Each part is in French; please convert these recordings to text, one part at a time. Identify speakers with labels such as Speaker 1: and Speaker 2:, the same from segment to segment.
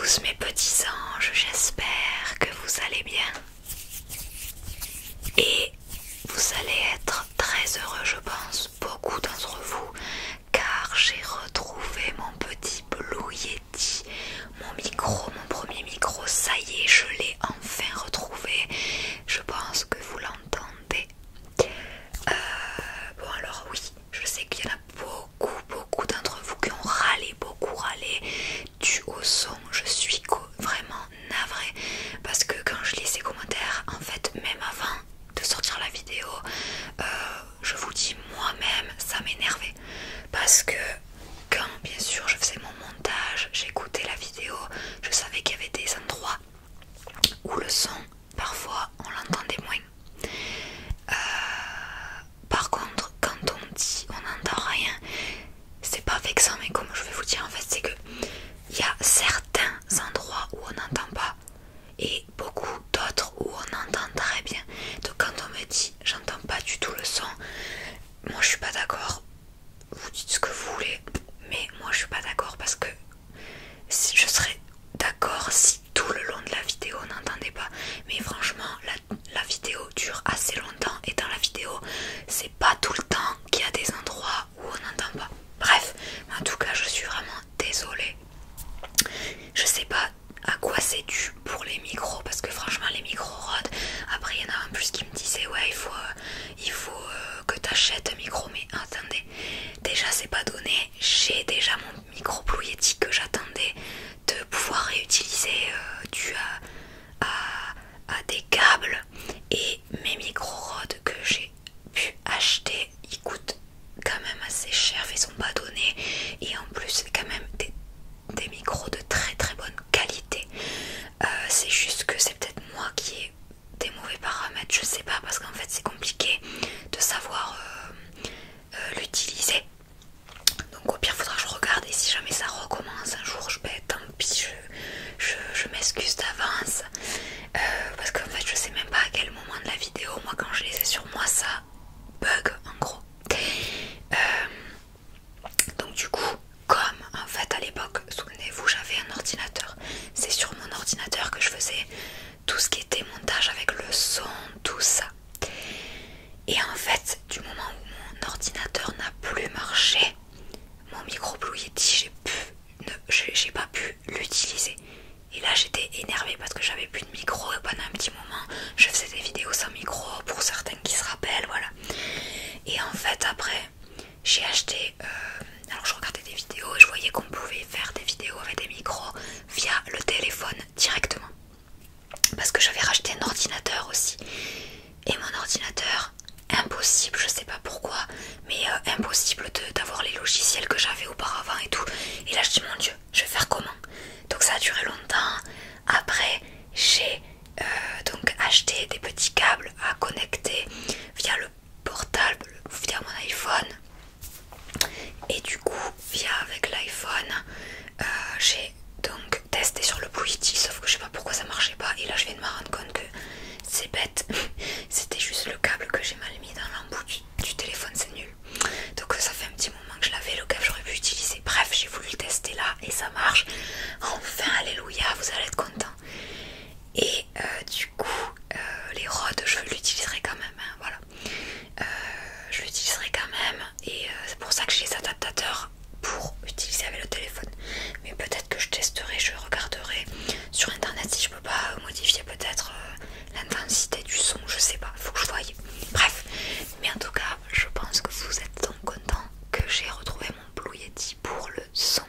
Speaker 1: tous mes petits anges, j'espère que vous allez bien et vous allez être très heureux, je pense, beaucoup d'entre vous, car j'ai retrouvé mon petit Blue Yeti, mon micro, mon premier micro, ça y est, je l'ai enfin retrouvé, je pense que vous l'entendez. Bon alors oui, je sais qu'il y en a beaucoup d'entre vous qui ont beaucoup râlé dû au son. Je suis vraiment navrée parce que quand je lis ces commentaires, en fait même avant de sortir la vidéo, je vous dis moi-même ça m'énervait parce que quand bien sûr je faisais mon montage, j'écoutais la vidéo, je savais qu'il y avait des endroits où le son parfois on l'entendait moins. Par contre, quand on dit on n'entend rien, c'est pas vexant, mais comme je vais vous dire, en fait, c'est que il y a certains endroits où on n'entend pas et beaucoup d'autres où on entend très bien. Donc, quand on me dit j'entends pas du tout le son, moi je suis pas d'accord. Vous dites ce que vous voulez, mais moi je suis pas d'accord parce que je serais d'accord si tout le long de la vidéo on n'entendait pas, mais franchement la vidéo dure assez longtemps et dans la vidéo c'est pas tout le temps qu'il y a des endroits où on n'entend pas. Bref, en tout cas je suis vraiment désolée, je sais pas à quoi c'est dû pour les micros parce que franchement les micros rodent. Après il y en a en plus qui me disaient ouais il faut que tu achètes un micro, mais attendez, déjà c'est pas donné, j'ai déjà mon micro Blue Yeti que j'attendais de pouvoir réutiliser dû à des câbles, et mes micros Rode que j'ai pu acheter ils coûtent quand même assez cher, ils sont pas donnés et en plus c'est quand même des micros de très bonne qualité. C'est juste que c'est peut-être moi qui ai des mauvais paramètres, je sais pas, parce qu'en fait c'est compliqué de savoir l'utiliser. Donc au pire faudra que je regarde et si jamais ça recommence un jour, tant pis, je m'excuse d'avance. Parce qu'en fait je sais même pas à quel moment de la vidéo, moi quand je les ai sur moi ça bug en gros. Donc du coup, comme en fait à l'époque, souvenez-vous, j'avais un ordinateur, c'est sur mon ordinateur que je faisais tout ce qui était montage avec le son, tout ça. Et en fait, du moment où mon ordinateur n'a plus marché, mon micro Blue Yeti, j'ai pas pu l'utiliser. Et là j'étais énervée parce que j'avais plus de micro et pendant un petit moment je faisais des vidéos sans micro pour certains qui se rappellent, voilà. Et en fait après j'ai acheté, alors je regardais des vidéos et je voyais qu'on pouvait faire des vidéos avec des micros via le téléphone directement. Parce que j'avais racheté un ordinateur aussi. Et mon ordinateur, impossible, je sais pas pourquoi, mais impossible d'avoir les logiciels que j'avais auparavant et tout. Et là je dis mon dieu, je vais faire comment? Donc ça a duré longtemps. Après j'ai donc acheté des petits câbles à connecter via le portable, via mon iPhone. Et du coup avec l'iPhone j'ai donc testé sur le Blue Yeti, sauf que je sais pas pourquoi ça marchait pas. Et là je viens de me rendre compte que c'est bête, c'était juste le câble que j'ai mal mis dans l'embout du téléphone, c'est nul. Donc ça fait un petit moment que je l'avais, le câble j'aurais pu utiliser. Bref, j'ai voulu le tester là et ça marche. Enfin, alléluia, vous allez être contents. Et du coup les rods je l'utiliserai quand même, hein, voilà. Je l'utiliserai quand même et c'est pour ça que j'ai les adaptateurs pour utiliser avec le téléphone. Mais peut-être que je testerai, je regarderai sur internet si je peux pas modifier peut-être l'intensité du son, je sais pas, faut que je voie. Bref, mais en tout cas je pense que vous êtes donc contents que j'ai retrouvé mon Blue Yeti pour le son.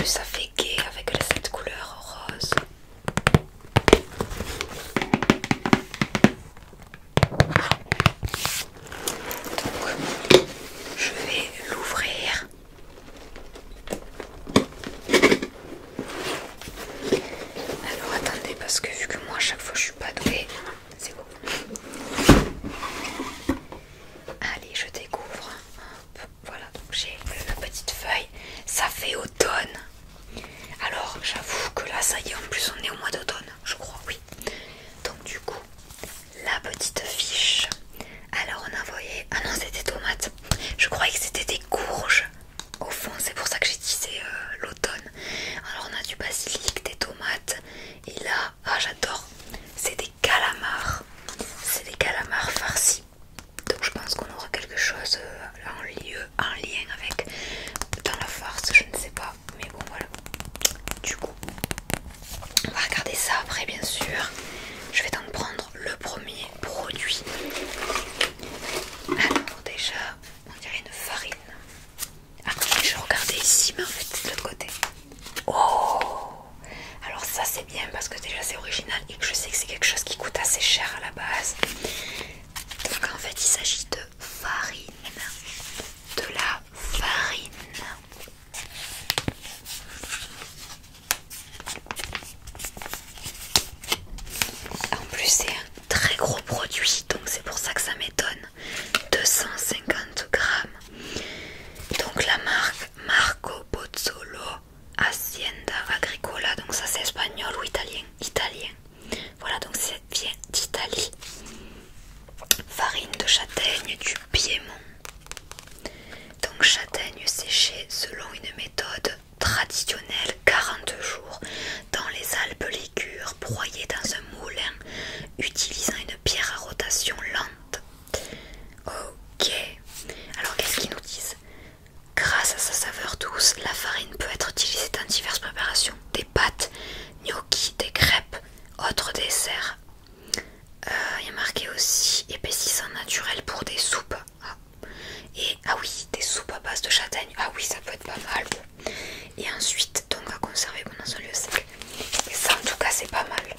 Speaker 1: plus ça fait gai avec cette couleur rose. Donc je vais l'ouvrir. Alors attendez, parce que vu que moi à chaque fois je suis pas douée, c'est bon. Allez, je découvre. Hop, voilà, donc j'ai la petite feuille. Ça fait automne. Alors j'avoue que là ça y est, en plus on est au mois d'automne, je crois, oui. Donc du coup, la petite fiche. Alors on a envoyé... Ah non, c'était tomates. Je croyais que c'était des courges. Au fond, c'est pour ça que j'ai dit c'est l'automne. Alors on a du basilic, des tomates. Et là, ah j'adore, c'est des calamars. C'est des calamars farcis. Donc je pense qu'on aura quelque chose en lien avec dans la farce, je ne sais pas. Mais bon voilà. Du coup, on va regarder ça après bien sûr. Je vais donc prendre le premier produit. Alors déjà, on dirait une farine. Ah, je regardais ici, mais en fait c'est de l'autre côté. Oh! Alors ça c'est bien parce que déjà c'est original et que je sais que c'est quelque chose qui coûte assez cher à la base. Donc en fait il s'agit de farine. De la farine. En plus c'est un très gros produit, donc c'est pour ça que ça m'étonne. 250 grammes. Donc la marque Marco Pozzolo Hacienda Agricola, donc ça c'est espagnol ou italien. Voilà, donc ça vient d'Italie. Farine de châtaigne du Piémont. Donc châtaigne séchée selon une méthode traditionnelle, 40 jours dans les Alpes Ligures, broyée dans un moulin utilisant une pierre à rotation lente. Ok, alors qu'est-ce qu'ils nous disent? Grâce à sa saveur douce, la farine peut être utilisée dans diverses préparations, des pâtes, gnocchis, des crêpes, autres desserts. Il y a marqué aussi épaississant naturel pour des soupes. Et ah oui, des soupes à base de châtaigne. Ah oui, ça peut être pas mal. Et ensuite, donc à conserver pendant un lieu sec. Et ça, en tout cas, c'est pas mal.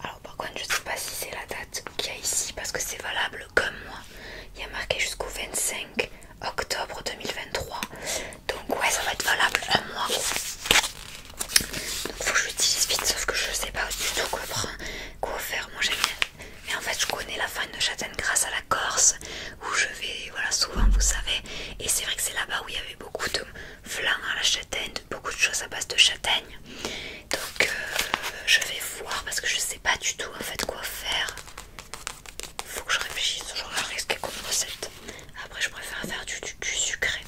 Speaker 1: Alors, par contre, je sais pas si c'est la date qu'il y a ici parce que c'est valable comme moi. Il y a marqué jusqu'au 25 octobre 2023. Donc, ouais, ça va être valable un mois. Donc, faut que je l'utilise vite, sauf que je sais pas du tout quoi faire. Moi, j'aime bien. Mais en fait, je connais la farine de châtaigne grâce à la Corse où je vais, voilà, souvent, vous savez. Et c'est vrai que c'est là-bas où il y avait beaucoup de flan à la châtaigne, beaucoup de choses à base de châtaigne. Donc, je vais voir parce que je sais pas du tout en fait quoi faire. Faut que je réfléchisse, j'aurais risqué comme recette. Après, je préfère faire du sucré.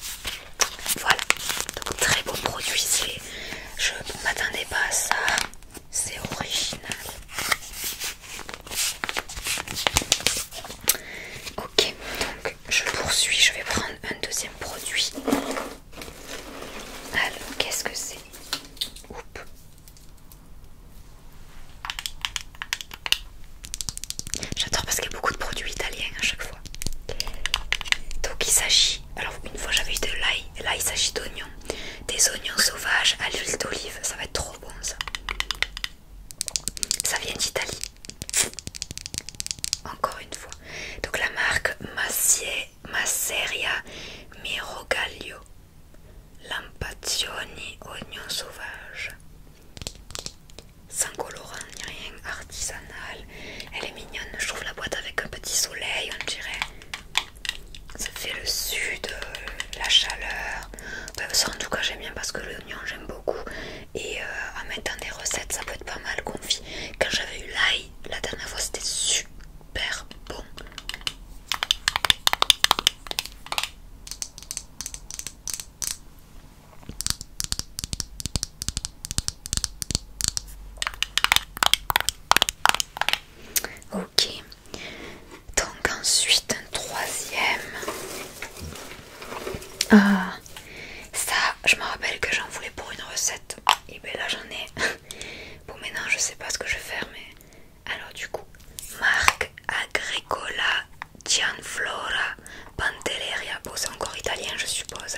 Speaker 1: Voilà, donc très bon produit. Je m'attendais pas à ça. C'est original. Ok, donc je poursuis. Je vais prendre un deuxième produit. Alors, qu'est-ce que c'est? Oups. J'adore parce qu'il y a beaucoup de produits italiens à chaque fois. Donc il s'agit, alors une fois j'avais eu de l'ail, et là il s'agit d'oignons. Des oignons sauvages à l'huile d'olive, ça va être trop bon ça. Ça vient d'Italie. Encore une fois. Donc la marque Masseria Mirogaglio. Lampazioni oignons sauvages. Sans colorant ni rien, artisanal. Elle est mignonne, je trouve la boîte avec un petit soleil, on dirait. Ça fait le sud, la chaleur. Ouais, ça en tout cas j'aime bien parce que l'oignon j'aime beaucoup. Et à mettre dans des recettes ça peut être pas mal confit. Quand j'avais eu l'ail la dernière fois c'était super bon. Ok, donc ensuite un troisième. Ah, ça je me rappelle que j'en voulais pour une recette. Et ben là j'en ai. Bon maintenant je sais pas ce que je vais faire mais. Alors du coup, marque Agricola Gianflora Pantelleria. Bon c'est encore italien je suppose.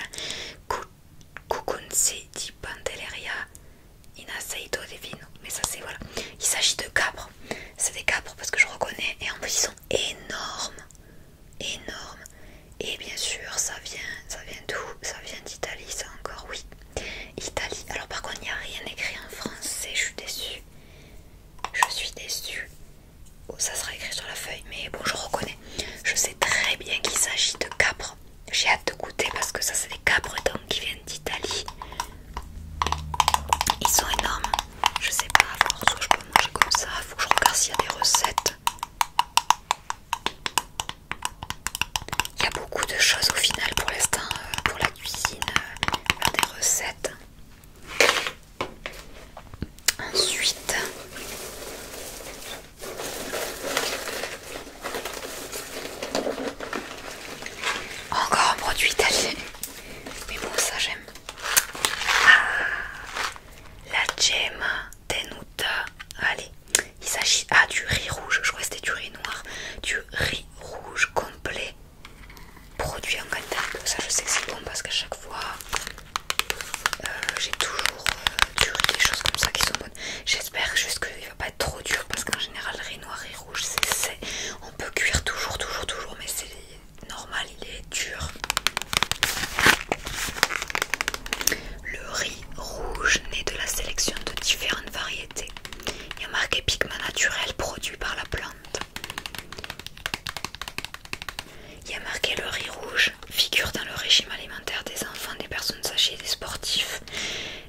Speaker 1: façon de sachet des sportifs.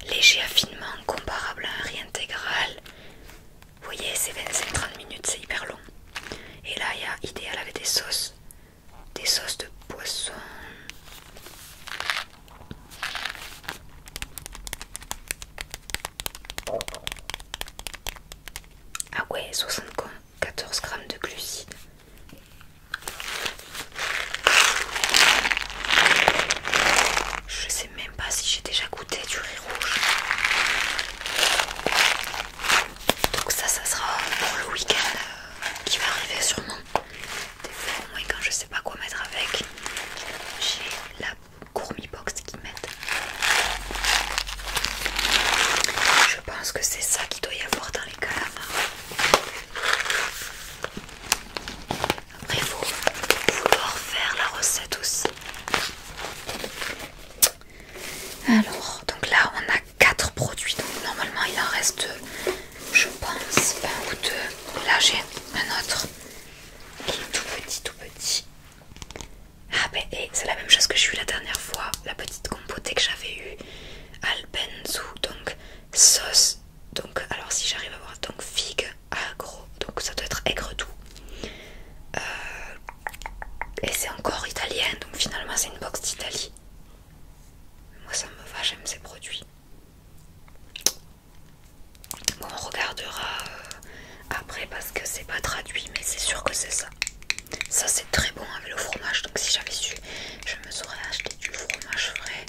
Speaker 1: Léger affinement comparable à un riz intégral. Vous voyez, c'est 25-30 minutes, c'est hyper long. Et là, il y a idéal avec des sauces de poisson. Ah ouais, 74 grammes de glucides. Je sais même pas si j'ai déjà goûté du riz rouge. Donc ça sera pour le week-end qui va arriver sûrement. Des fois au moins quand je sais pas quoi mettre avec, j'ai la gourmi-box qui m'aide. Je pense que c'est ça qu'il doit y avoir dans les calamars. Après il faut vouloir faire la recette aussi. Alors, donc là on a 4 produits, donc normalement il en reste, je pense, un ou deux. Là j'ai un autre qui est tout petit. Ah ben et c'est la même chose que j'ai eu la dernière fois, la petite compotée que j'avais eue, Alpenzu, donc sauce, donc alors si j'arrive à voir, donc figue, agro, donc ça doit être aigre doux. Et c'est encore italien, donc finalement c'est une box d'Italie. Moi ça me va, j'aime ces produits. Bon, on regardera après parce que c'est pas traduit, mais c'est sûr que c'est ça. Ça c'est très bon avec le fromage, donc si j'avais su, je me serais acheté du fromage frais.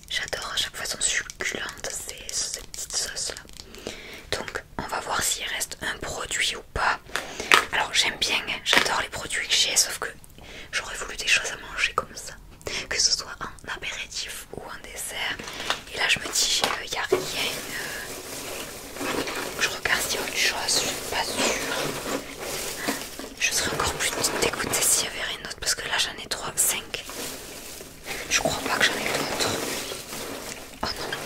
Speaker 1: J'adore à chaque fois son succulente, ces petites sauces là. Donc on va voir s'il reste un produit ou pas. Alors j'aime bien, j'adore les produits que j'ai, sauf que j'aurais voulu des choses à manger comme ça, que ce soit en apéritif ou en dessert. Et là je me dis, il n'y a rien. Je regarde s'il y a autre chose, je suis pas sûre. Je serais encore plus dégoûtée s'il y avait rien d'autre, parce que là j'en ai 3, 5. Je crois pas que j'en ai d'autres. Oh non.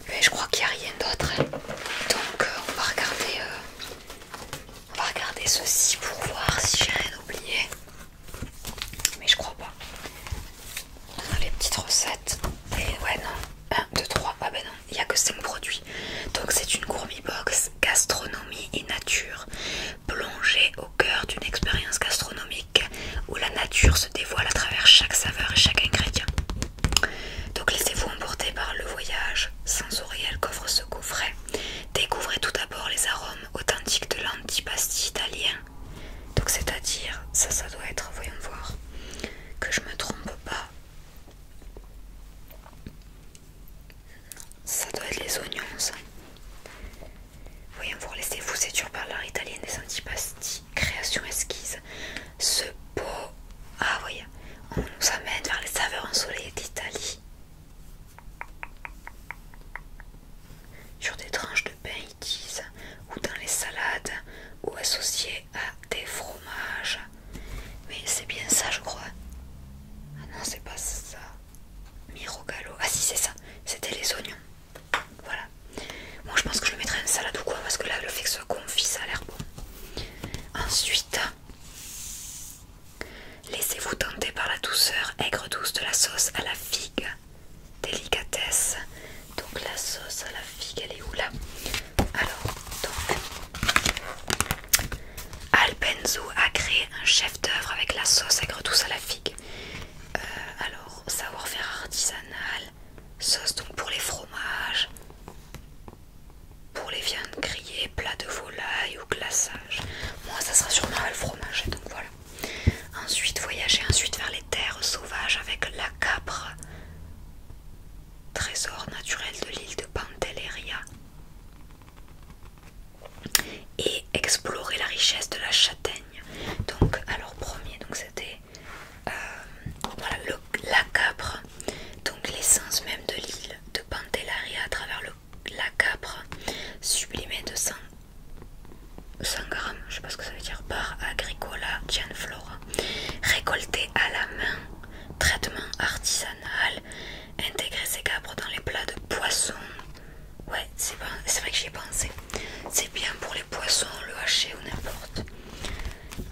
Speaker 1: Mais je crois qu'il n'y a rien d'autre. Donc on va regarder ceci pour voir si j'ai rien oublié. Mais je crois pas. On a les petites recettes. Et ouais non. 1, 2, 3. Ah ben non, il n'y a que 5 produits. Donc c'est une gourmi-box gastronomie et nature. Plongée au cœur d'une expérience gastronomique où la nature se dévoile à travers chaque saveur et chaque ingrédient. Donc laissez-vous emporter par le voyage sensoriel qu'offre ce coffret. Découvrez tout d'abord les arômes authentiques de l'antipasti italien. Donc c'est-à-dire, ça doit être, voyons voir, que je me trompe pas. Ça doit être les oignons ça. Voyons voir, laissez-vous séduire par l'art italien des antipasti. Création esquisse. Ce beau... Ah voyez, on nous amène vers les saveurs ensoleillées d'Italie. Sur des tranches de pain itis ou dans les salades ou associées à des fromages. Mais c'est bien ça je crois. Ah non c'est pas ça. Mirogalo. Ah si c'est ça. C'était les oignons. Voilà. Moi je pense que je le mettrai en salade ou quoi parce que là le fait que ce soit confit ça a l'air bon. Ensuite, laissez-vous tenter par la douceur aigre douce de la sauce à la figue. Délicatesse. Donc la sauce à la figue elle est où là? Alors donc Alpenzu a créé un chef d'œuvre avec la sauce aigre douce à la figue. Alors savoir-faire artisanal. Sauce donc pour les fromages, pour les viandes grillées, plats de volaille ou glaçage. Moi ça sera sûrement le fromage, donc voilà. Ensuite voyager vers les terres sauvages avec la capre, trésor naturel de l'île de Pantelleria, et explorer la richesse de la châtaigne. Donc alors premier donc c'était voilà, la capre, donc l'essence même de l'île de Pantelleria à travers la capre sublimée de 100 grammes, je sais pas ce que ça veut dire, par Agricola Gianflora, récolté à la main, traitement artisanal, intégrer ces capres dans les plats de poisson. Ouais, c'est vrai que j'y ai pensé. C'est bien pour les poissons, le haché ou n'importe.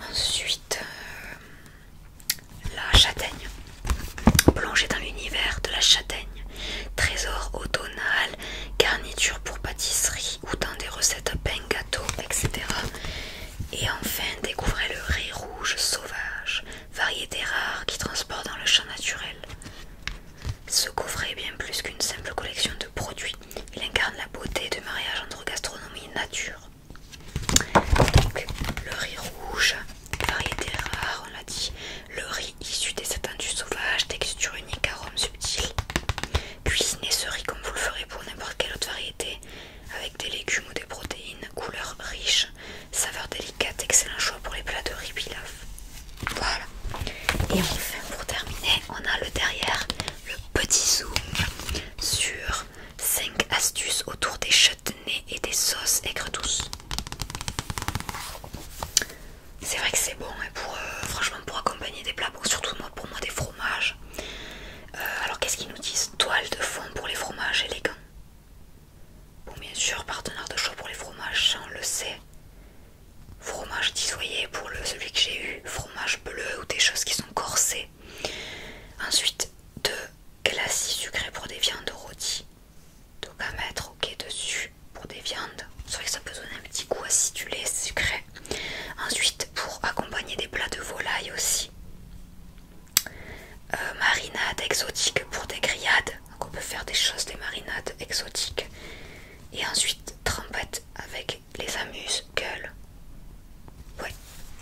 Speaker 1: Ensuite, Et enfin pour terminer, on a le derrière, le petit zoom sur 5 astuces autour des chutneys et des sauces aigres douces. C'est vrai que c'est bon hein, franchement pour accompagner des plats, bon, surtout pour moi des fromages. Alors qu'est-ce qu'ils nous disent? Toile de fond pour les fromages élégants. Bon bien sûr, partenaire de choix pour les fromages, ça on le sait. Fromage dissoyé pour celui que j'ai eu, fromage bleu ou des choses qui sont corsées. Ensuite, de glacis sucré pour des viandes rôties. Donc à mettre ok dessus pour des viandes. C'est vrai que ça peut donner un petit goût acidulé, sucré. Ensuite, pour accompagner des plats de volaille aussi. Marinade exotique pour des grillades. Donc on peut faire des choses, des marinades exotiques. Et ensuite, trempette avec les amuse-gueules. Ouais,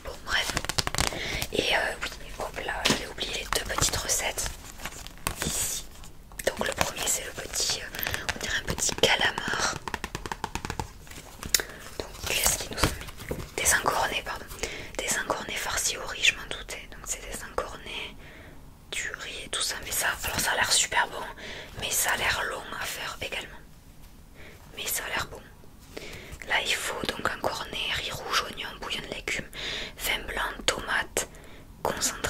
Speaker 1: bon bref. Et oui, hop là, j'avais oublié les deux petites recettes ici. Donc le premier c'est le petit, on dirait un petit calamar. Donc qu'est-ce qu'ils nous ont mis? Des encornets, pardon. Des encornets farcis au riz, je m'en doutais. Donc c'est des encornets, du riz et tout ça. Mais ça, alors ça a l'air super bon, mais ça a l'air long à faire également. Mais ça a l'air bon. Là il faut donc un cornet, riz rouge, oignon, bouillon de légumes, vin blanc, tomate, concentré